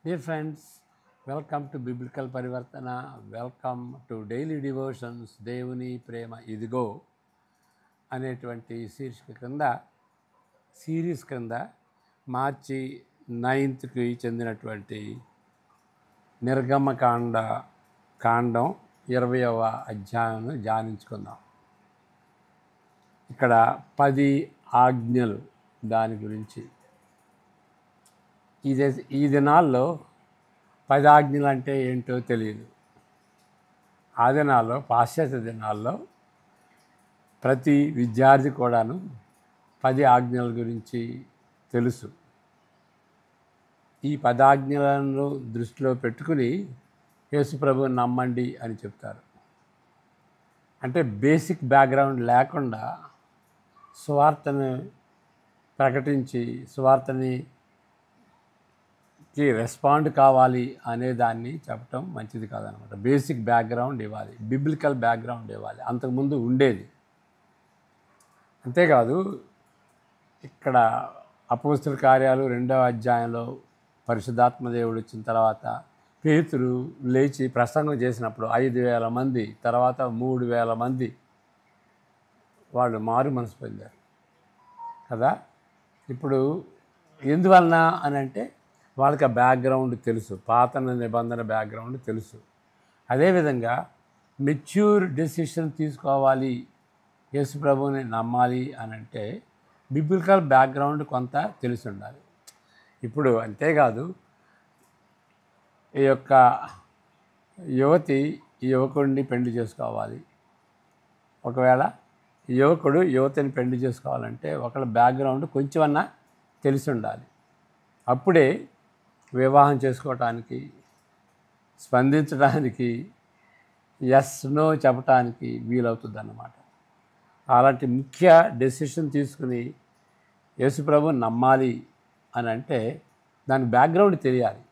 Dear friends, welcome to Biblical Parivartana. Welcome to Daily Devotions. దేవుని ప్రేమ ఇదిగో అనేటువంటి series క్రింద మార్చి 9కి చెందినటువంటి కాండం 20వ అధ్యాయాన్ని ధ్యానించుకుందాం. ఇక్కడ 10 ఆజ్ఞలు దాని గురించి. ఈ దినాల్లో 10 ఆజ్ఞలు అంటే ఏంటో తెలియదు. ఆ దినాల్లో, పాశ్చాత్య దినాల్లో ప్రతి విద్యార్థి కూడాను 10 ఆజ్ఞల గురించి తెలుసు. ఈ 10 ఆజ్ఞలను దృష్టిలో పెట్టుకుని యేసుప్రభువుని నమ్మండి అని చెప్తారు. అంటే బేసిక్ బ్యాక్గ్రౌండ్ లేకుండా సువార్తను ప్రకటించి సువార్తని రెస్పాండ్ కావాలి అనేదాన్ని చెప్పటం మంచిది కాదనమాట. బేసిక్ బ్యాక్గ్రౌండ్ ఇవ్వాలి, బిబ్లికల్ బ్యాక్గ్రౌండ్ ఇవ్వాలి. అంతకుముందు ఉండేది. అంతేకాదు, ఇక్కడ అపోస్తల కార్యాలు 2వ అధ్యాయంలో పరిశుద్ధాత్మ దేవుడు వచ్చిన తర్వాత పేతురు లేచి ప్రసంగం చేసినప్పుడు 5,000 మంది, తర్వాత 3,000 మంది వాళ్ళు మారు మనసు పొందారు కదా. ఇప్పుడు ఎందువలన అని అంటే వాళ్ళకి ఆ బ్యాక్గ్రౌండ్ తెలుసు, పాత నిబంధన బ్యాక్గ్రౌండ్ తెలుసు. అదేవిధంగా మెచ్యూర్ డెసిషన్ తీసుకోవాలి, యేసుప్రభువుని నమ్మాలి అని అంటే బిబ్లికల్ బ్యాక్గ్రౌండ్ కొంత తెలిసి ఉండాలి. ఇప్పుడు అంతేకాదు, ఈ యొక్క యువతి యువకుడిని పెళ్లి చేసుకోవాలి. ఒకవేళ యువకుడు యువతిని పెళ్లి చేసుకోవాలంటే ఒకళ్ళ బ్యాక్గ్రౌండ్ కొంచెమన్నా తెలిసి ఉండాలి. అప్పుడే వివాహం చేసుకోవటానికి, స్పందించడానికి, ఎస్ నో చెప్పటానికి వీలవుతుంది అన్నమాట. అలాంటి ముఖ్య డెసిషన్ తీసుకుని యేసుప్రభువుని నమ్మాలి అని అంటే దాని బ్యాక్గ్రౌండ్ తెలియాలి,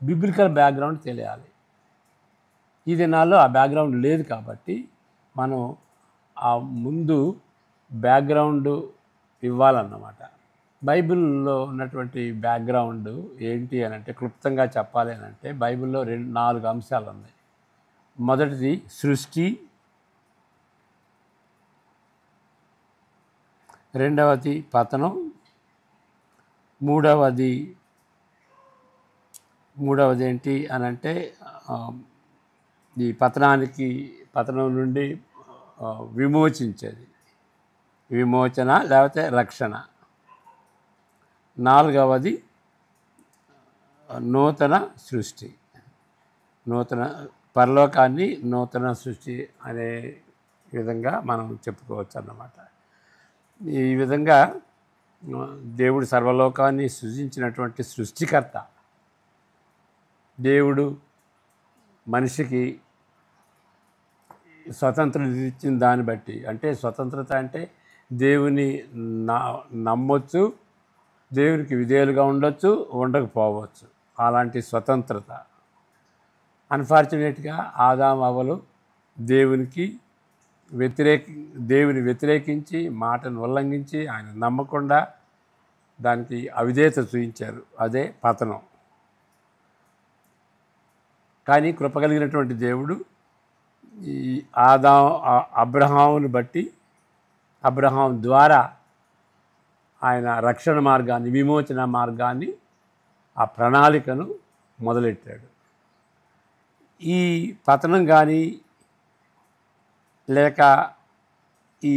బిబ్లికల్ బ్యాక్గ్రౌండ్ తెలియాలి. ఈ దినాల్లో ఆ బ్యాక్గ్రౌండ్ లేదు కాబట్టి మనం ఆ ముందు బ్యాక్గ్రౌండ్ ఇవ్వాలన్నమాట. బైబిల్లో ఉన్నటువంటి బ్యాక్గ్రౌండ్ ఏంటి అని అంటే, క్లుప్తంగా చెప్పాలి అని అంటే బైబిల్లో 4 అంశాలు ఉన్నాయి. మొదటిది సృష్టి, రెండవది పతనం, మూడవది ఏంటి అని అంటే ఈ పతనం నుండి విమోచన లేకపోతే రక్షణ. 4వది నూతన సృష్టి, పరలోకాన్ని నూతన సృష్టి అనే విధంగా మనం చెప్పుకోవచ్చు అన్నమాట. ఈ విధంగా దేవుడు సర్వలోకాన్ని సృజించినటువంటి సృష్టికర్త. దేవుడు మనిషికి స్వతంత్రత ఇచ్చిన దాన్ని బట్టి, అంటే స్వతంత్రత అంటే దేవుని నమ్మొచ్చు, దేవునికి విధేయులుగా ఉండొచ్చు, ఉండకపోవచ్చు. అలాంటి స్వతంత్రత. అన్ఫార్చునేట్గా ఆదాము అవ్వలు దేవుని వ్యతిరేకించి, మాటను ఉల్లంఘించి, ఆయన నమ్మకుండా దానికి అవిధేయత చూపించారు. అదే పతనం. కానీ కృపగలిగినటువంటి దేవుడు ఈ అబ్రహామును బట్టి, అబ్రహాం ద్వారా ఆయన రక్షణ మార్గాన్ని, విమోచన మార్గాన్ని, ఆ ప్రణాళికను మొదలెట్టాడు. ఈ పతనం కానీ లేక ఈ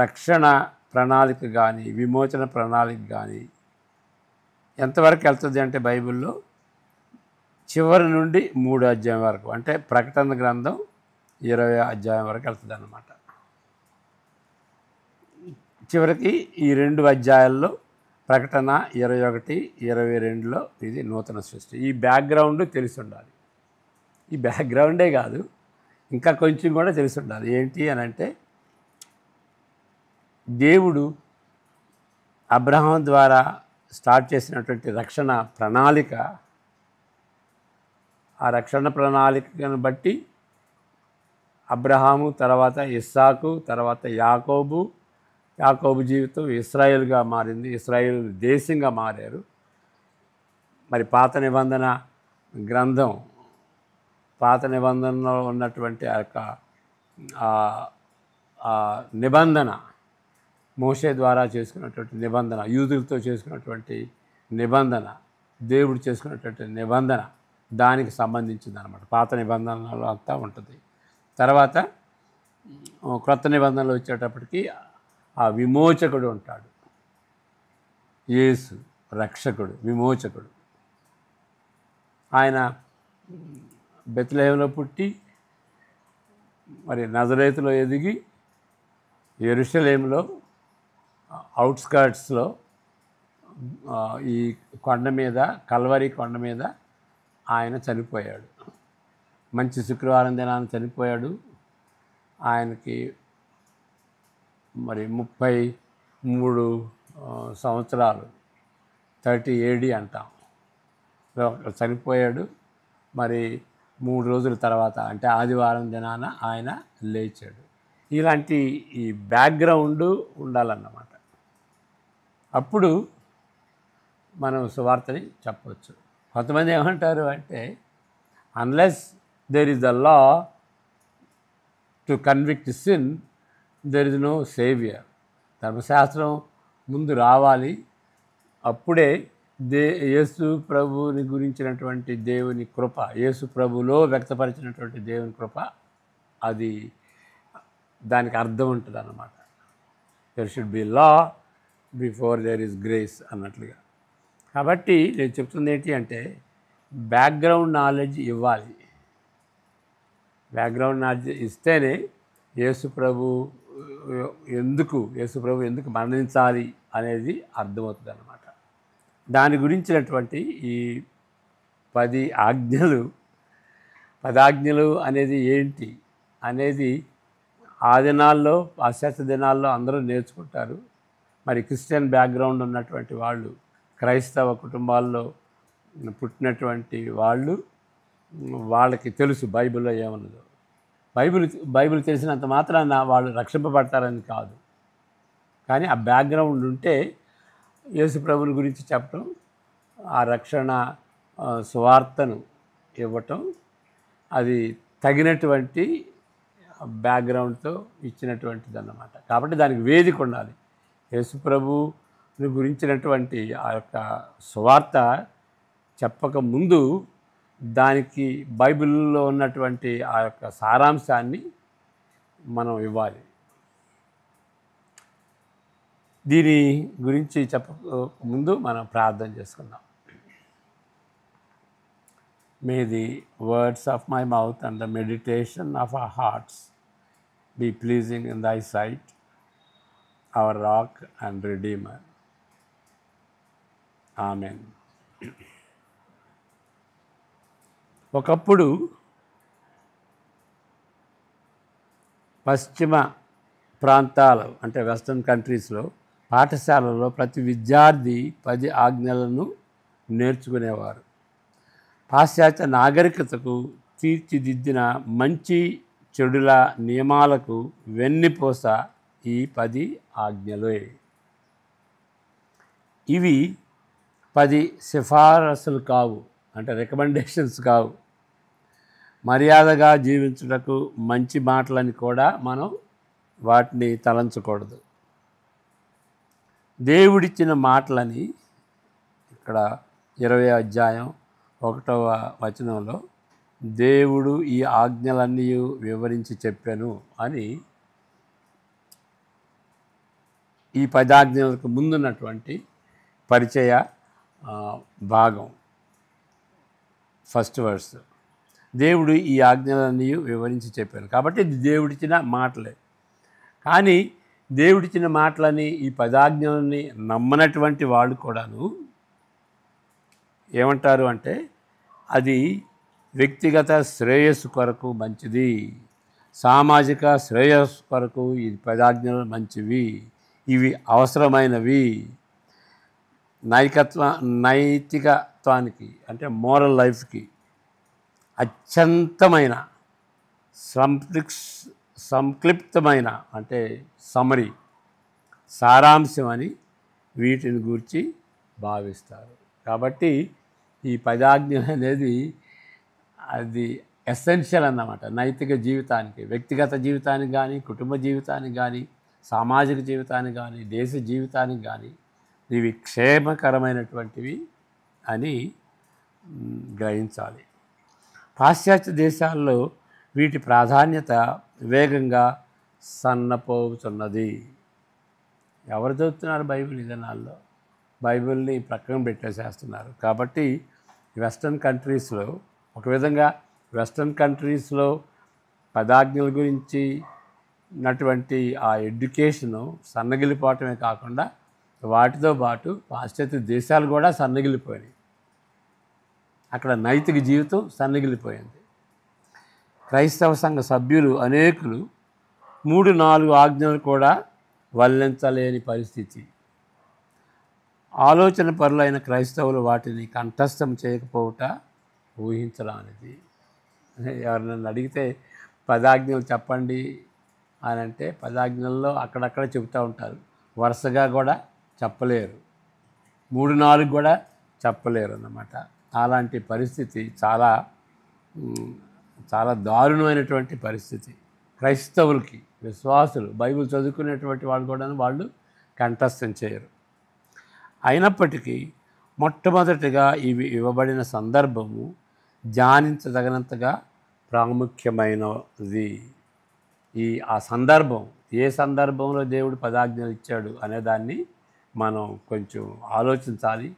రక్షణ ప్రణాళిక కానీ, విమోచన ప్రణాళిక కానీ ఎంతవరకు వెళ్తుంది అంటే బైబిల్లో చివరి నుండి 3వ అధ్యాయం వరకు, అంటే ప్రకటన గ్రంథం 20వ అధ్యాయం వరకు వెళ్తుంది అన్నమాట. చివరికి ఈ 2 అధ్యాయాల్లో ప్రకటన 21, 22లో ఇది నూతన సృష్టి. ఈ బ్యాక్గ్రౌండ్ తెలిసి ఉండాలి. ఈ బ్యాక్గ్రౌండే కాదు, ఇంకా కొంచెం కూడా తెలిసి ఉండాలి. ఏంటి అని అంటే, దేవుడు అబ్రహాం ద్వారా స్టార్ట్ చేసినటువంటి రక్షణ ప్రణాళిక, ఆ రక్షణ ప్రణాళికను బట్టి అబ్రహాము, తర్వాత ఇస్సాకు, తర్వాత యాకోబు జీవితం ఇశ్రాయేలుగా మారింది. ఇశ్రాయేలు దేశంగా మారారు. మరి పాత నిబంధన గ్రంథం, పాత నిబంధనలో ఉన్నటువంటి ఆ యొక్క నిబంధన, మోషే ద్వారా చేసుకున్నటువంటి నిబంధన, యూదులతో చేసుకున్నటువంటి నిబంధన, దేవుడు చేసుకున్నటువంటి నిబంధన, దానికి సంబంధించింది అనమాట. పాత నిబంధనలో అంతా ఉంటుంది. తర్వాత క్రొత్త నిబంధనలు వచ్చేటప్పటికి ఆ విమోచకుడు ఉంటాడు. యేసు రక్షకుడు, విమోచకుడు. ఆయన బెత్లెహేములో పుట్టి మరి నజరేతులో ఎదిగి యెరూషలేములో అవుట్స్కర్ట్స్లో ఈ కొండ మీద, కల్వరి కొండ మీద ఆయన చనిపోయాడు. మంచి శుక్రవారం దినాన్ని చనిపోయాడు. ఆయనకి మరి 33 సంవత్సరాలు, 30 AD అంటాం, చనిపోయాడు. మరి 3 రోజుల తర్వాత అంటే ఆదివారం దినాన ఆయన లేచాడు. ఇలాంటి ఈ బ్యాక్గ్రౌండ్ ఉండాలన్నమాట. అప్పుడు మనం సువార్తని చెప్పవచ్చు. కొంతమంది ఏమంటారు అంటే, unless there is the law to convict sin, there is no saviour. ధర్మశాస్త్రం ముందు రావాలి, అప్పుడే యేసు ప్రభువుని గురించినటువంటి దేవుని కృప, యేసు ప్రభులో వ్యక్తపరిచినటువంటి దేవుని కృప, అది దానికి అర్థం ఉంటుంది అన్నమాట. There should be law before there is grace అన్నట్లుగా. కాబట్టి నేను చెప్తుంది ఏంటి అంటే, బ్యాక్గ్రౌండ్ నాలెడ్జ్ ఇవ్వాలి. బ్యాక్గ్రౌండ్ నాలెడ్జ్ ఇస్తేనే యేసు ప్రభు ఎందుకు మరణించాలి అనేది అర్థమవుతుంది అన్నమాట. దాని గురించినటువంటి ఈ 10 ఆజ్ఞలు అనేది ఏంటి అనేది ఆ దినాల్లో, పాశ్చాత్య దినాల్లో అందరూ నేర్చుకుంటారు. మరి క్రిస్టియన్ బ్యాక్గ్రౌండ్ ఉన్నటువంటి వాళ్ళు, క్రైస్తవ కుటుంబాల్లో పుట్టినటువంటి వాళ్ళు, వాళ్ళకి తెలుసు బైబిల్లో ఏమన్నదో. బైబిల్ తెలిసినంత మాత్రాన వాళ్ళు రక్షింపబడతారని కాదు, కానీ ఆ బ్యాక్గ్రౌండ్ ఉంటే యేసు ప్రభుని గురించి చెప్పటం, ఆ రక్షణ సువార్తను ఇవ్వటం, అది తగినటువంటి బ్యాక్గ్రౌండ్తో ఇచ్చినటువంటిది అన్నమాట. కాబట్టి దానికి వేదిక ఉండాలి. యేసు ప్రభుని గురించినటువంటి ఆ యొక్క సువార్త చెప్పక ముందు దానికి బైబిల్లో ఉన్నటువంటి ఆ యొక్క సారాంశాన్ని మనం ఇవ్వాలి. దీని గురించి చెప్పక ముందు మనం ప్రార్థన చేసుకుందాం. మే the words of my mouth and the meditation of our hearts be pleasing in thy sight, our rock and redeemer. Amen. ఒకప్పుడు పశ్చిమ ప్రాంతాలు అంటే వెస్టర్న్ కంట్రీస్లో పాఠశాలలో ప్రతి విద్యార్థి 10 ఆజ్ఞలను నేర్చుకునేవారు. పాశ్చాత్య నాగరికతకు తీర్చిదిద్దిన మంచి చెడుల నియమాలకు వెన్నుపూస ఈ 10 ఆజ్ఞలే. ఇవి 10 సిఫారసులు కావు, అంటే రికమెండేషన్స్ కావు. మర్యాదగా జీవించుటకు మంచి మాటలని కూడా మనం వాటిని తలంచకూడదు. దేవుడిచ్చిన మాటలని ఇక్కడ 20వ అధ్యాయం 1వ వచనంలో దేవుడు ఈ ఆజ్ఞలన్నీ వివరించి చెప్పాను అని ఈ 10 ఆజ్ఞలకు ముందున్నటువంటి పరిచయ భాగం, ఫస్ట్ వర్స్. దేవుడు ఈ ఆజ్ఞలన్నీ వివరించి చెప్పాను కాబట్టి ఇది దేవుడిచ్చిన మాటలే. కానీ దేవుడిచ్చిన మాటలని, ఈ 10 ఆజ్ఞలని నమ్మనటువంటి వాళ్ళు కూడాను ఏమంటారు అంటే, అది వ్యక్తిగత శ్రేయస్సు కొరకు మంచిది, సామాజిక శ్రేయస్సు కొరకు ఈ 10 ఆజ్ఞలు మంచివి, ఇవి అవసరమైనవి, నైతికత్వానికి అంటే మోరల్ లైఫ్కి అత్యంతమైన సంక్లిప్తమైన అంటే సమరీ, సారాంశం అని వీటిని గూర్చి భావిస్తారు. కాబట్టి ఈ 10 ఆజ్ఞలు అనేది అది ఎసెన్షియల్ అన్నమాట నైతిక జీవితానికి, వ్యక్తిగత జీవితానికి కానీ, కుటుంబ జీవితానికి కానీ, సామాజిక జీవితానికి కానీ, దేశ జీవితానికి కానీ ఇవి క్షేమకరమైనటువంటివి అని గ్రహించాలి. పాశ్చాత్య దేశాల్లో వీటి ప్రాధాన్యత వేగంగా సన్నపోతున్నది. ఎవరు చదువుతున్నారు బైబిల్ ఈ దినాల్లో? బైబిల్ని ప్రక్కన పెట్టేసేస్తున్నారు. కాబట్టి వెస్ట్రన్ కంట్రీస్లో ఒక విధంగా వెస్ట్రన్ కంట్రీస్లో పదాజ్ఞల గురించి ఉన్నటువంటి ఆ ఎడ్యుకేషను సన్నగిలిపోవటమే కాకుండా వాటితో పాటు పాశ్చాత్య దేశాలు కూడా సన్నగిలిపోయినాయి. అక్కడ నైతిక జీవితం సన్నగిలిపోయింది. క్రైస్తవ సంఘ సభ్యులు అనేకులు 3-4 ఆజ్ఞలు కూడా వల్లించలేని పరిస్థితి. ఆలోచన పరులైన క్రైస్తవులు వాటిని కంఠస్థం చేయకపోవట ఊహించరానిది. ఎవరినైనా అడిగితే 10 ఆజ్ఞలు చెప్పండి అని అంటే 10 ఆజ్ఞల్లో అక్కడక్కడ చెబుతూ ఉంటారు, వరుసగా కూడా చెప్పలేరు, 3-4 కూడా చెప్పలేరు అన్నమాట. అలాంటి పరిస్థితి చాలా చాలా దారుణమైనటువంటి పరిస్థితి. క్రైస్తవులకి, విశ్వాసులు, బైబిల్ చదువుకునేటువంటి వాళ్ళు కూడా వాళ్ళు కంఠస్థం చేయరు. అయినప్పటికీ మొట్టమొదటిగా ఇవి ఇవ్వబడిన సందర్భము ధ్యానించదగినంతగా ప్రాముఖ్యమైనది. ఆ సందర్భం, ఏ సందర్భంలో దేవుడు 10 ఆజ్ఞలు ఇచ్చాడు అనేదాన్ని మనం కొంచెం ఆలోచించాలి,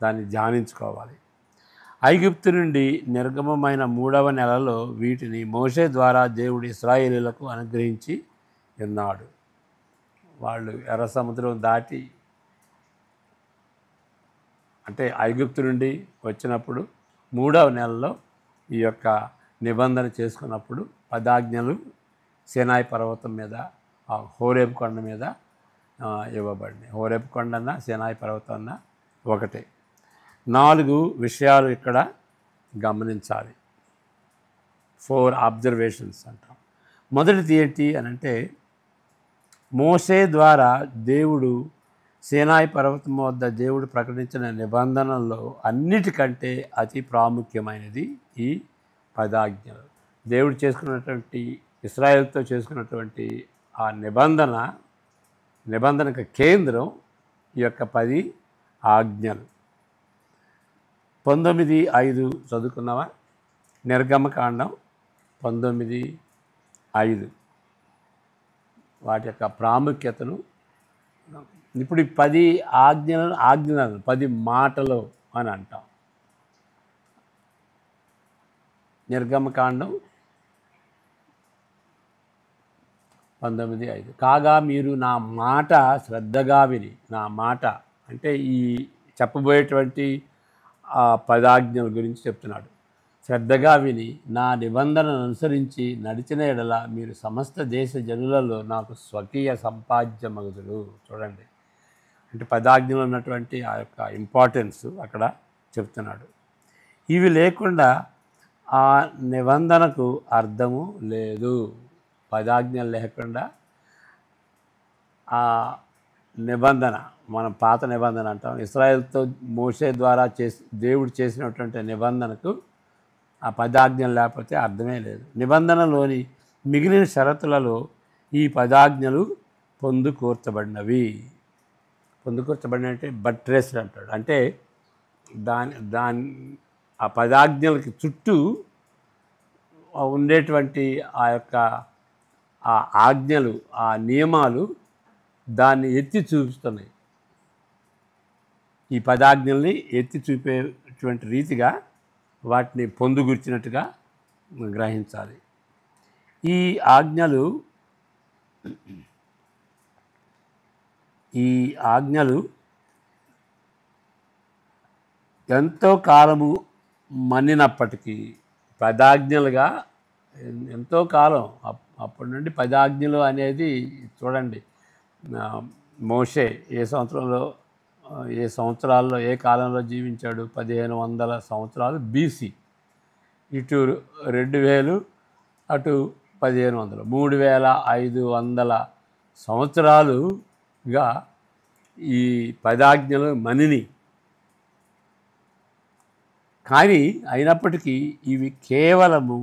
దాన్ని ధ్యానించుకోవాలి. ఐగుప్తు నుండి నిర్గమమైన 3వ నెలలో వీటిని మోషే ద్వారా దేవుడు ఇశ్రాయేలీయులకు అనుగ్రహించి ఉన్నాడు. వాళ్ళు ఎర్ర సముద్రం దాటి అంటే ఐగుప్తు నుండి వచ్చినప్పుడు 3వ నెలలో ఈ యొక్క నిబంధన చేసుకున్నప్పుడు 10 ఆజ్ఞలు సీనాయి పర్వతం మీద, హోరేబు కొండ మీద ఇవ్వబడినాయి. హోరేబు కొండన్న సీనాయి పర్వతం అన్న ఒకటే. 4 విషయాలు ఇక్కడ గమనించాలి. 4 అబ్జర్వేషన్స్ అంటాం. మొదటిది ఏంటి అని అంటే, మోషే ద్వారా దేవుడు సీనాయి పర్వతం వద్ద దేవుడు ప్రకటించిన నిబంధనల్లో అన్నిటికంటే అతి ప్రాముఖ్యమైనది ఈ 10 ఆజ్ఞలు. దేవుడు చేసుకున్నటువంటి, ఇశ్రాయేలుతో చేసుకున్నటువంటి ఆ నిబంధనకు కేంద్రం ఈ యొక్క 10 ఆజ్ఞలు. 19:5 చదువుకున్నావా? నిర్గమకాండం 19:5 వాటి యొక్క ప్రాముఖ్యతను ఇప్పుడు 10 ఆజ్ఞలను 10 మాటలు అని అంటాం. నిర్గమకాండం 19:5 కాగా మీరు నా మాట శ్రద్ధగా విని, నా మాట అంటే ఈ చెప్పబోయేటువంటి 10 ఆజ్ఞల గురించి చెప్తున్నాడు. శ్రద్ధగా విని నా నిబంధనను అనుసరించి నడిచిన ఎడల మీరు సమస్త దేశ జనులలో నాకు స్వకీయ సంపాద్యమగుదురు. చూడండి, అంటే 10 ఆజ్ఞలు ఉన్నటువంటి ఆ యొక్క ఇంపార్టెన్స్ అక్కడ చెప్తున్నాడు. ఇవి లేకుండా ఆ నిబంధనకు అర్థము లేదు. 10 ఆజ్ఞలు లేకుండా ఆ నిబంధన, మనం పాత నిబంధన అంటాం, ఇశ్రాయేలుతో మోషే ద్వారా దేవుడు చేసినటువంటి నిబంధనకు ఆ 10 ఆజ్ఞలు లేకపోతే అర్థమే లేదు. నిబంధనలోని మిగిలిన షరతులలో ఈ 10 ఆజ్ఞలు పొందుకూర్చబడినవి. పొందుకూర్చబడినంటే బట్రేస్డ్ అంటాడు. అంటే దాని ఆ 10 ఆజ్ఞలకి చుట్టూ ఉండేటువంటి ఆ యొక్క ఆ ఆజ్ఞలు, ఆ నియమాలు దాన్ని ఎత్తి చూపిస్తున్నాయి. ఈ 10 ఆజ్ఞల్ని ఎత్తి చూపేటువంటి రీతిగా వాటిని పొందుగుర్చినట్టుగా గ్రహించాలి. ఈ ఆజ్ఞలు ఎంతో కాలము మన్నినప్పటికీ 10 ఆజ్ఞలుగా ఎంతో కాలం అప్పటి నుండి 10 ఆజ్ఞలు అనేది చూడండి, మోషే ఏ సంవత్సరాల్లో ఏ కాలంలో జీవించాడు? 1500 సంవత్సరాలు BC. ఇటు 2000, అటు 1500, 3500 సంవత్సరాలుగా ఈ 10 ఆజ్ఞలు మనిని. కానీ అయినప్పటికీ ఇవి కేవలము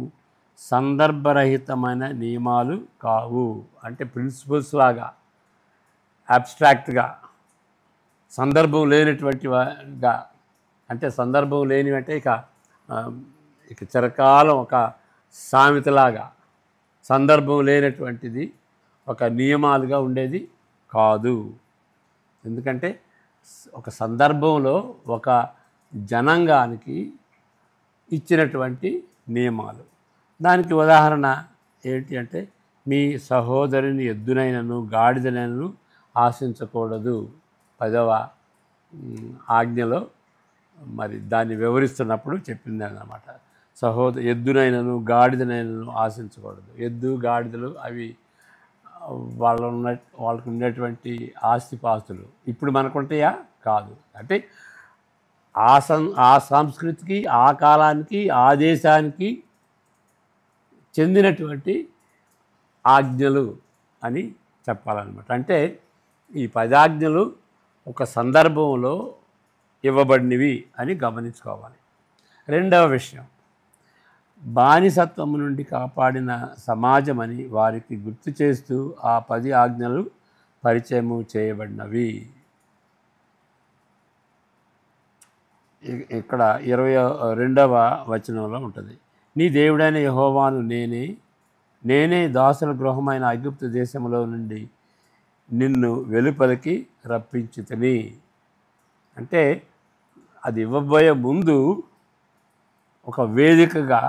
సందర్భరహితమైన నియమాలు కావు. అంటే ప్రిన్సిపల్స్ లాగా అబ్స్ట్రాక్ట్గా సందర్భం లేనటువంటిగా, అంటే సందర్భం లేనివంటే ఇక చిరకాలం ఒక సామెతలాగా సందర్భం లేనటువంటిది ఒక నియమాలుగా ఉండేది కాదు. ఎందుకంటే ఒక సందర్భంలో ఒక జనాంగానికి ఇచ్చినటువంటి నియమాలు. దానికి ఉదాహరణ ఏంటి అంటే, మీ సహోదరుని ఎద్దునైనను గాడిదనైనను ఆశించకూడదు 10వ ఆజ్ఞలో మరి దాన్ని వివరిస్తున్నప్పుడు చెప్పింది అన్నమాట. ఎద్దునైనను గాడిదనైనను ఆశించకూడదు. ఎద్దు గాడిదలు అవి వాళ్ళకు ఉండేటువంటి ఆస్తిపాస్తులు. ఇప్పుడు మనకుంటాయా? కాదు. అంటే ఆ సంస్కృతికి, ఆ కాలానికి, ఆ దేశానికి చెందినటువంటి ఆజ్ఞలు అని చెప్పాలన్నమాట. అంటే ఈ 10 ఆజ్ఞలు ఒక సందర్భంలో ఇవ్వబడినవి అని గమనించుకోవాలి. రెండవ విషయం, బానిసత్వం నుండి కాపాడిన సమాజం అని వారికి గుర్తు చేస్తూ ఆ 10 ఆజ్ఞలు పరిచయం చేయబడినవి. ఇక్కడ 22వ వచనంలో ఉంటుంది, నీ దేవుడైన యెహోవాను నేనే దాసుల గృహమైన ఐగుప్తు దేశంలో నుండి నిన్ను వెలుపలికి రప్పించితిని. అంటే అది ఇవ్వబోయే ముందు ఒక వేదికగా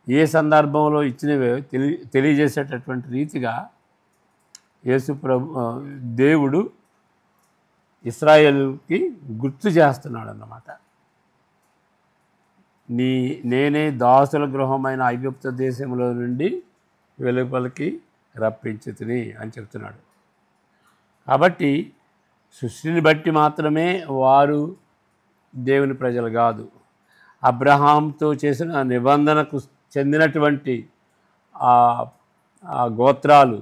ఏ సందర్భంలో ఇచ్చినవే తెలియజేసేటటువంటి రీతిగా దేవుడు ఇశ్రాయేలుకి గుర్తు చేస్తున్నాడు అన్నమాట. నేనే దాసుల గృహమైన ఐగుప్తు దేశంలో నుండి వెలుపలికి రప్పించితిని అని చెప్తున్నాడు. కాబట్టి సృష్టిని బట్టి మాత్రమే వారు దేవుని ప్రజలు కాదు, అబ్రహాంతో చేసిన నిబంధనకు చెందినటువంటి ఆ గోత్రాలు,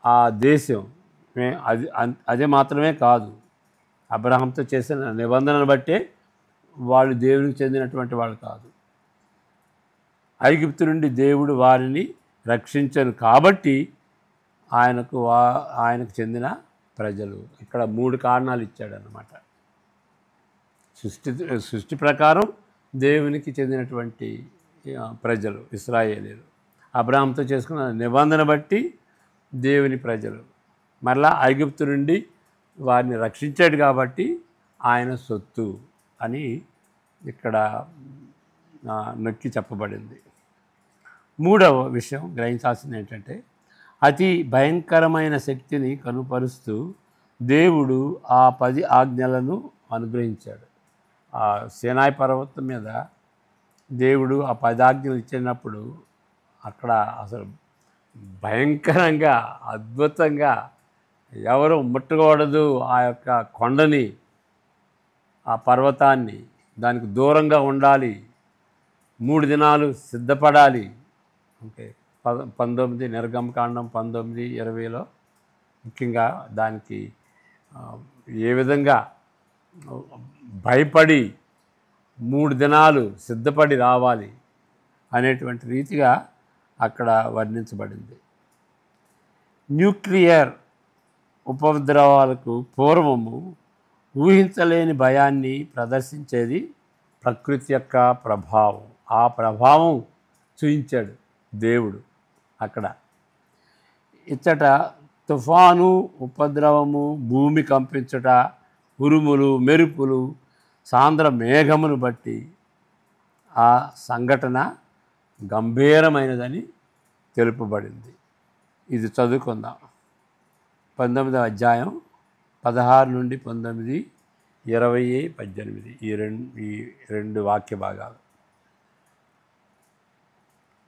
ఆ దేశం అదే మాత్రమే కాదు, అబ్రహాంతో చేసిన నిబంధనను బట్టే వాళ్ళు దేవునికి చెందినటువంటి వాళ్ళు కాదు. ఐగుప్తు నుండి దేవుడు వారిని రక్షించను కాబట్టి ఆయనకు చెందిన ప్రజలు. ఇక్కడ 3 కారణాలు ఇచ్చాడన్నమాట. సృష్టి ప్రకారం దేవునికి చెందినటువంటి ప్రజలు ఇశ్రాయేలీయులు, అబ్రహాంతో చేసుకున్న నిబంధన బట్టి దేవుని ప్రజలు, మరలా ఐగుప్తు నుండి వారిని రక్షించాడు కాబట్టి ఆయన సొత్తు అని ఇక్కడ నొక్కి చెప్పబడింది. మూడవ విషయం గ్రహించాల్సింది ఏంటంటే, అతి భయంకరమైన శక్తిని కనుపరుస్తూ దేవుడు ఆ 10 ఆజ్ఞలను అనుగ్రహించాడు. ఆ సీనాయి పర్వతం మీద దేవుడు ఆ 10 ఆజ్ఞలు ఇచ్చినప్పుడు అక్కడ అసలు భయంకరంగా, అద్భుతంగా ఎవరు ముట్టకూడదు ఆ యొక్క కొండని, ఆ పర్వతాన్ని, దానికి దూరంగా ఉండాలి, 3 దినాలు సిద్ధపడాలి. ఓకే, 19 నిర్గమకాండం 19:20లో ముఖ్యంగా దానికి ఏ విధంగా భయపడి 3 దినాలు సిద్ధపడి రావాలి అనేటువంటి రీతిగా అక్కడ వర్ణించబడింది. న్యూక్లియర్ ఉపద్రవాలకు పూర్వము ఊహించలేని భయాన్ని ప్రదర్శించేది ప్రకృతి యొక్క ప్రభావం. ఆ ప్రభావం చూయించాడు దేవుడు అక్కడ. ఇచ్చట తుఫాను, ఉపద్రవము, భూమి కంపించుట, ఉరుములు, మెరుపులు, సాంద్ర మేఘమును బట్టి ఆ సంఘటన గంభీరమైనదని తెలుపబడింది. ఇది చదువుకుందాం. 19వ అధ్యాయం 16 నుండి 19, 20, 18 ఈ రెండు వాక్య భాగాలు.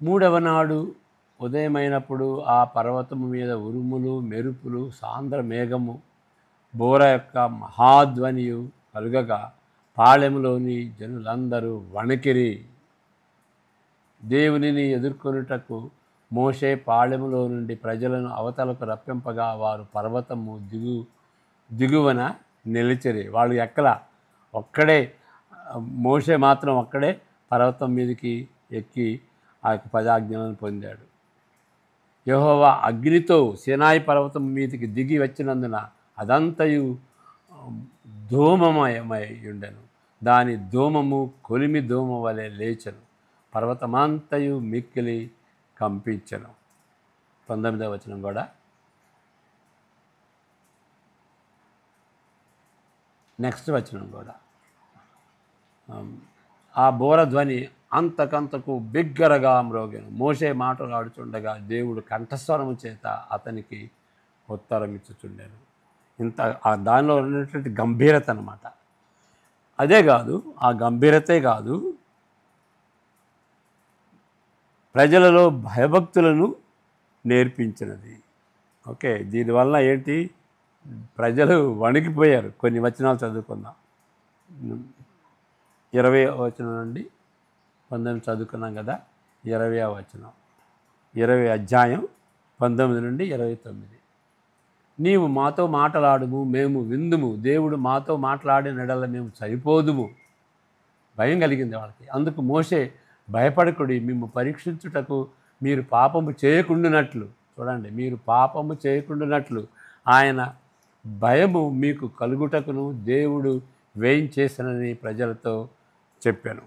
3వ నాడు ఉదయమైనప్పుడు ఆ పర్వతము మీద ఉరుములు, మెరుపులు, సాంద్ర మేఘము, బోర యొక్క మహాధ్వనియు కలుగగా పాళెములోని జనులందరూ వణికిరి. దేవునిని ఎదుర్కొనుటకు మోషే పాళెములో నుండి ప్రజలను అవతలకు రప్పింపగా వారు పర్వతము దిగువన నిలిచిరి. వాళ్ళు ఒక్కడే మోషే మాత్రం అక్కడే పర్వతం మీదకి ఎక్కి ఆ యొక్క 10 ఆజ్ఞలను పొందాడు. యెహోవా అగ్నితో సీనాయి పర్వతం మీదకి దిగి వచ్చినందున అదంతయు ధూమమయమై ఉండెను. దాని ధూమము కొలిమి ధూమ వలె లేచెను. పర్వతమంతయు మిక్కిలి కంపించెను. 19వ వచనం కూడా నెక్స్ట్ వచనం కూడా ఆ బోర ధ్వని అంతకంతకు బిగ్గరగా మ్రోగెను. మోషే మాటలాడుచుండగా దేవుడు కంఠస్వరము చేత అతనికి ఉత్తరం ఇచ్చుచుండెను. ఇంత దానిలో ఉన్నటువంటి గంభీరత అన్నమాట. అదే కాదు, ఆ గంభీరతే కాదు, ప్రజలలో భయభక్తులను నేర్పించినది. ఓకే, దీనివల్ల ఏంటి, ప్రజలు వణికిపోయారు. కొన్ని వచనాలు చదువుకుందాం. 20వ వచనం నుండి 19 చదువుకున్నాం కదా. 20వ వచనం, 20 అధ్యాయం 19 నుండి 29. నీవు మాతో మాటలాడుము, మేము విందుము. దేవుడు మాతో మాట్లాడిన ఎడల మేము సరిపోదుము. భయం కలిగింది వాళ్ళకి. అందుకు మోషే, భయపడకుడి, మిమ్ము పరీక్షించుటకు మీరు పాపము చేయకుండానట్లు, చూడండి, మీరు పాపము చేయకుండానట్లు ఆయన భయము మీకు కలుగుటకును దేవుడు వేయించేసనని ప్రజలతో చెప్పాను.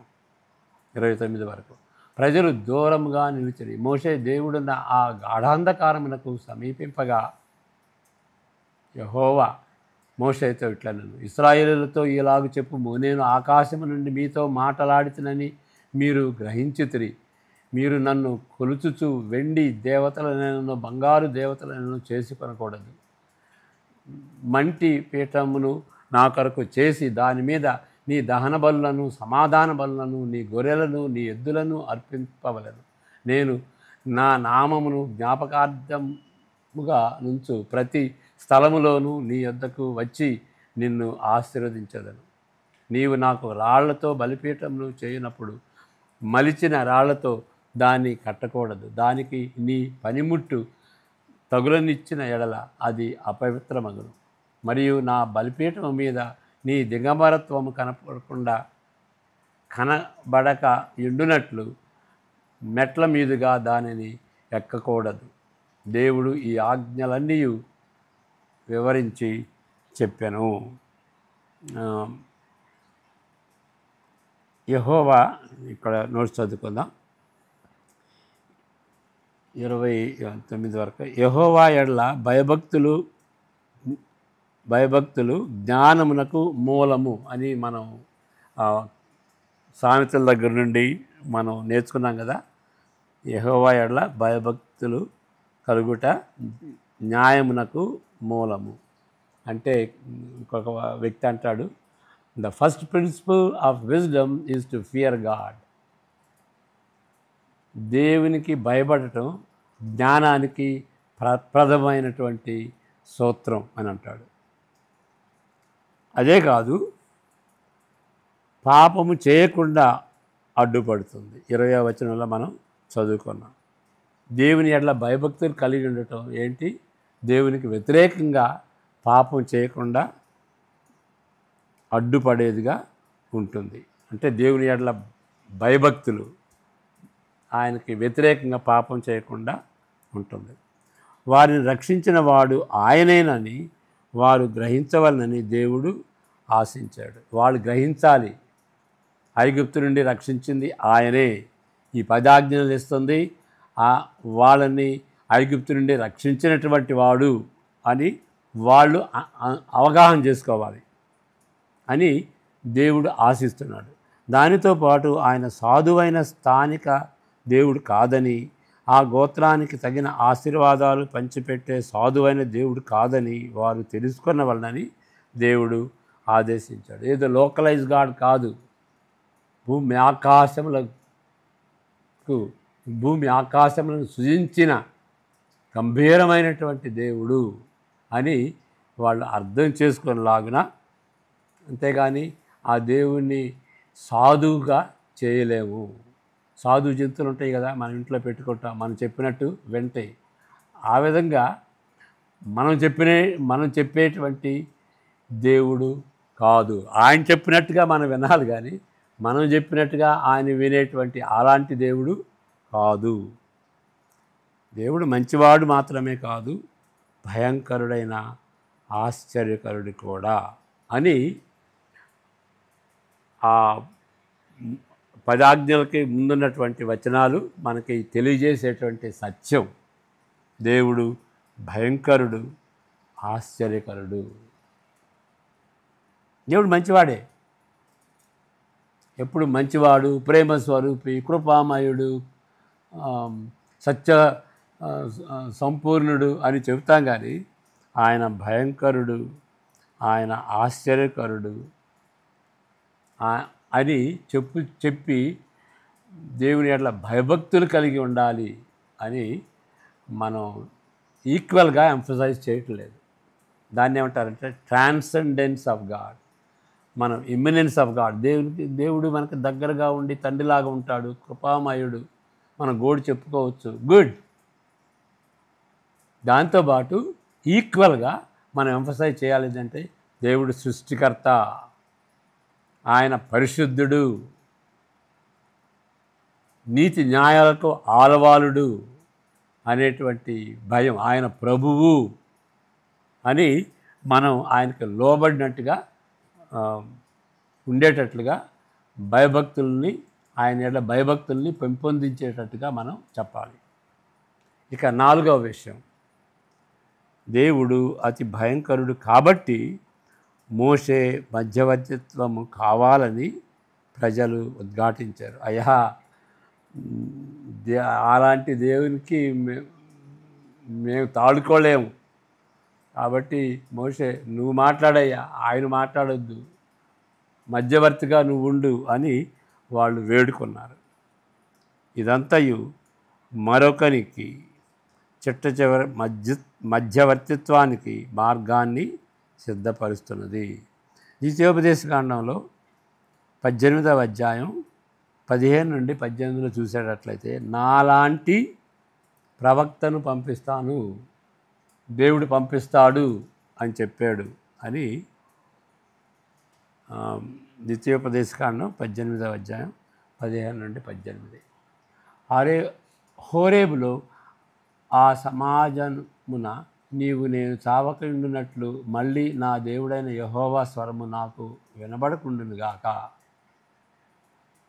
29 వరకు. ప్రజలు దూరంగా నిలిచిరి. మోషే దేవుడున్న ఆ గాఢాంధకారమునకు సమీపింపగా యెహోవా మోషేతో ఇట్లనెను, ఇశ్రాయేలులతో ఇలాగు చెప్పుము, నేను ఆకాశము నుండి మీతో మాటలాడితినని మీరు గ్రహించితిరి. మీరు నన్ను కొలుచుచు వెండి దేవతలను బంగారు దేవతలను చేసుకొనకూడదు. మంటి పీఠమును నా కొరకు చేసి దాని మీద నీ దహన బలులను, సమాధాన బలులను, నీ గొర్రెలను, నీ ఎద్దులను అర్పింపవలెను. నేను నా నామమును జ్ఞాపకార్థముగా నుంచు ప్రతి స్థలములోనూ నీ యొద్దకు వచ్చి నిన్ను ఆశీర్వదించదను. నీవు నాకు రాళ్లతో బలిపీఠమును చేయనప్పుడు మలిచిన రాళ్లతో దాన్ని కట్టకూడదు. దానికి నీ పనిముట్టు తగులనిచ్చిన ఎడల అది అపవిత్రమగును. మరియు నా బలిపీఠము మీద నీ దిగంబరత్వము కనబడక ఎండునట్లు మెట్ల మీదుగా దానిని ఎక్కకూడదు. దేవుడు ఈ ఆజ్ఞలన్నీ వివరించి చెప్పెను. యెహోవా, ఇక్కడ నోట్స్ చదువుకుందాం. 29 వరకు. యెహోవా ఎడల భయభక్తులు జ్ఞానమునకు మూలము అని మనం సామెతల దగ్గర నుండి మనం నేర్చుకున్నాం కదా. యెహోవా ఎడల భయభక్తులు కలుగుట న్యాయమునకు మూలము అంటే, ఇంకొక వ్యక్తి అంటాడు, the first principle of wisdom is to fear God. దేవునికి భయపడటం జ్ఞానానికి ప్రథమైనటువంటి సూత్రం అని అంటాడు. అదే కాదు, పాపము చేయకుండా అడ్డుపడుతుంది. 20వ వచనంలో మనం చదువుకున్నాం. దేవుని ఎడల భయభక్తులు కలిగి ఉండటం ఏంటి, దేవునికి వ్యతిరేకంగా పాపం చేయకుండా అడ్డుపడేదిగా ఉంటుంది. అంటే దేవుని ఎడల భయభక్తులు ఆయనకి వ్యతిరేకంగా పాపం చేయకుండా ఉంటుంది. వారిని రక్షించిన వాడు ఆయనేనని వారు గ్రహించవలనని దేవుడు ఆశించాడు. వాళ్ళు గ్రహించాలి, ఐగుప్తు నుండి రక్షించింది ఆయనే, ఈ 10 ఆజ్ఞలు ఇస్తుంది వాళ్ళని ఐగుప్తు నుండి రక్షించినటువంటి వాడు అని వాళ్ళు అవగాహన చేసుకోవాలి అని దేవుడు ఆశిస్తున్నాడు. దానితో పాటు ఆయన సాధువైన స్థానిక దేవుడు కాదని, ఆ గోత్రానికి తగిన ఆశీర్వాదాలు పంచిపెట్టే సాధువైన దేవుడు కాదని వారు తెలుసుకున్న వలనని దేవుడు ఆదేశించాడు. ఏదో లోకలైజ్ గాడ్ కాదు, భూమి ఆకాశములను సృజించిన గంభీరమైనటువంటి దేవుడు అని వాళ్ళు అర్థం చేసుకునేలాగున, అంతేగాని ఆ దేవుణ్ణి సాధువుగా చేయలేము. సాధు జంతువులు ఉంటాయి కదా, మన ఇంట్లో పెట్టుకుంటాం, మనం చెప్పినట్టు వింటాయి. ఆ విధంగా మనం చెప్పేటువంటి దేవుడు కాదు. ఆయన చెప్పినట్టుగా మనం వినాలి, కానీ మనం చెప్పినట్టుగా ఆయన వినేటువంటి అలాంటి దేవుడు కాదు. దేవుడు మంచివాడు మాత్రమే కాదు, భయంకరుడైన ఆశ్చర్యకరుడు కూడా అని ఆ 10 ఆజ్ఞలకి ముందున్నటువంటి వచనాలు మనకి తెలియజేసేటువంటి సత్యం. దేవుడు భయంకరుడు, ఆశ్చర్యకరుడు. దేవుడు మంచివాడే, ఎప్పుడు మంచివాడు, ప్రేమ స్వరూపి, కృపామయుడు, సత్య సంపూర్ణుడు అని చెబుతాం. కానీ ఆయన భయంకరుడు, ఆయన ఆశ్చర్యకరుడు అని చెప్పి దేవుని అట్లా భయభక్తులు కలిగి ఉండాలి అని మనం ఈక్వల్గా ఎంఫసైజ్ చేయట్లేదు. దాన్ని ఏమంటారంటే ట్రాన్సెండెన్స్ ఆఫ్ గాడ్, మనం ఇమ్మినెన్స్ ఆఫ్ గాడ్. దేవుడు మనకు దగ్గరగా ఉండి తండ్రిలాగా ఉంటాడు, కృపామయుడు, మనం గోడు చెప్పుకోవచ్చు, గుడ్. దాంతోపాటు ఈక్వల్గా మనం ఎంఫసైజ్ చేయాలి అంటే దేవుడు సృష్టికర్త, ఆయన పరిశుద్ధుడు, నీతి న్యాయాలకు ఆలవాలుడు అనేటువంటి భయం, ఆయన ప్రభువు అని మనం ఆయనకు లోబడినట్టుగా ఉండేటట్లుగా ఆయన భయభక్తుల్ని పెంపొందించేటట్టుగా మనం చెప్పాలి. ఇక 4వ విషయం, దేవుడు అతి భయంకరుడు కాబట్టి మోషే మధ్యవర్తిత్వము కావాలని ప్రజలు ఉద్ఘాటించారు. అయ్యా, అలాంటి దేవునికి మేము తాడుకోలేము, కాబట్టి మోషే నువ్వు మాట్లాడయ్యా, ఆయన మాట్లాడొద్దు, మధ్యవర్తిగా నువ్వు ఉండు అని వాళ్ళు వేడుకున్నారు. ఇదంతయు మరొకరికి చిట్ట చివరి మధ్యవర్తిత్వానికి మార్గాన్ని సిద్ధపరుస్తున్నది. ద్వితీయోపదేశకాండంలో 18వ అధ్యాయం 15 నుండి 18 చూసేటట్లయితే, నాలాంటి ప్రవక్తను పంపిస్తాను, దేవుడు పంపిస్తాడు అని చెప్పాడు అని ద్వితీయోపదేశకాండం 18వ అధ్యాయం 15 నుండి 18. హోరేబులో ఆ సమాజమున నీవు నేను చావకుండునట్లు మళ్ళీ నా దేవుడైన యెహోవా స్వరము నాకు వినబడకుండునుగాక,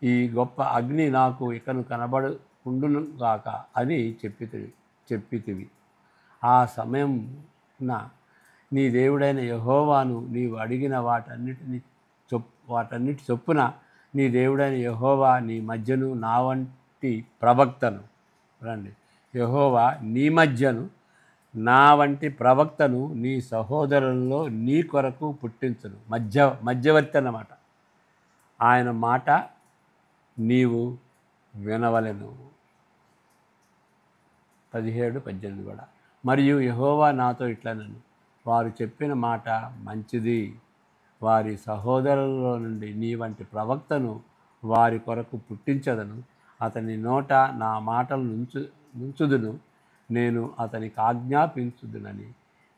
ఈ గొప్ప అగ్ని నాకు ఇకను కనబడకుండునుగాక అని చెప్పితివి. ఆ సమయంన నీ దేవుడైన యెహోవాను నీవు అడిగిన వాటన్నిటి చొప్పున నీ దేవుడైన యెహోవా నీ మధ్యను నా వంటి ప్రవక్తను యెహోవా నీ మధ్యను నా వంటి ప్రవక్తను నీ సహోదరులలో నీ కొరకు పుట్టించును. మధ్యవర్తి అన్నమాట. ఆయన మాట నీవు వినవలెను. 17, 18 కూడా. మరియు యెహోవా నాతో ఇట్లనెను, వారు చెప్పిన మాట మంచిది, వారి సహోదరులలో నుండి నీ వంటి ప్రవక్తను వారి కొరకు పుట్టించదను, అతని నోట నా మాటలు నుంచుదును, నేను అతనికి ఆజ్ఞాపించుదునని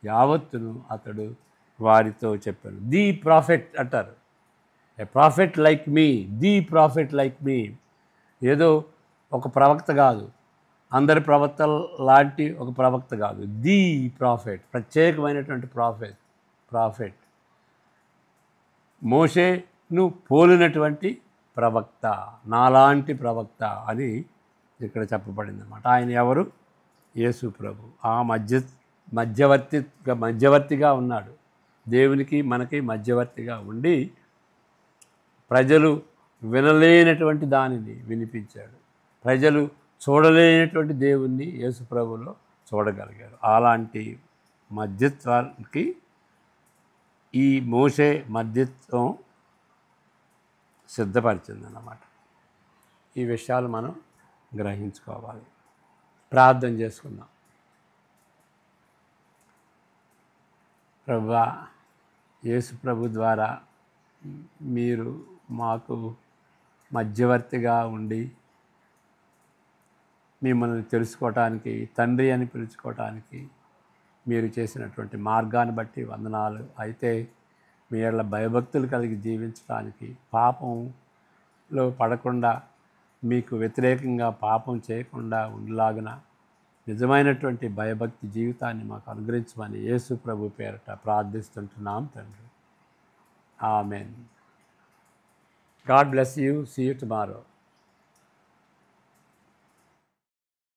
యావత్తును అతడు వారితో చెప్పాను. ది ప్రాఫెట్ అంటారు. A prophet like me, the prophet like me. ఏదో ఒక ప్రవక్త కాదు, అందరి ప్రవక్తల లాంటి ఒక ప్రవక్త కాదు, ది ప్రాఫెట్, ప్రత్యేకమైనటువంటి ప్రాఫెట్, మోషేను పోలినటువంటి ప్రవక్త, నాలాంటి ప్రవక్త అని ఇక్కడ చెప్పబడింది అన్నమాట. ఆయన ఎవరు? యేసు ప్రభు. ఆ మధ్యవర్తిగా ఉన్నాడు, దేవునికి మనకి మధ్యవర్తిగా ఉండి ప్రజలు వినలేనటువంటి దానిని వినిపించాడు, ప్రజలు చూడలేనటువంటి దేవుణ్ణి యేసు ప్రభులో చూడగలిగారు. అలాంటి మధ్యత్వానికి ఈ మోషే మధ్యత్వం సిద్ధపరిచిందన్నమాట. ఈ విషయాలు మనం గ్రహించుకోవాలి. ప్రార్థన చేసుకుందాం. ప్రభువా, యేసు ప్రభు ద్వారా మీరు మాకు మధ్యవర్తిగా ఉండి మిమ్మల్ని తెలుసుకోవటానికి, తండ్రి అని పిలుచుకోవటానికి మీరు చేసినటువంటి మార్గాన్ని బట్టి వందనాలు. అయితే మీ యెడల భయభక్తులు కలిగి జీవించడానికి, పాపం లో పడకుండా మీకు వ్యతిరేకంగా పాపం చేయకుండా ఉండలాగున నిజమైనటువంటి భయభక్తి జీవితాన్ని మాకు అనుగ్రహించమని యేసు ప్రభు పేరట ప్రార్థిస్తుంటున్నాం తండ్రి. Amen. God bless you. See you tomorrow.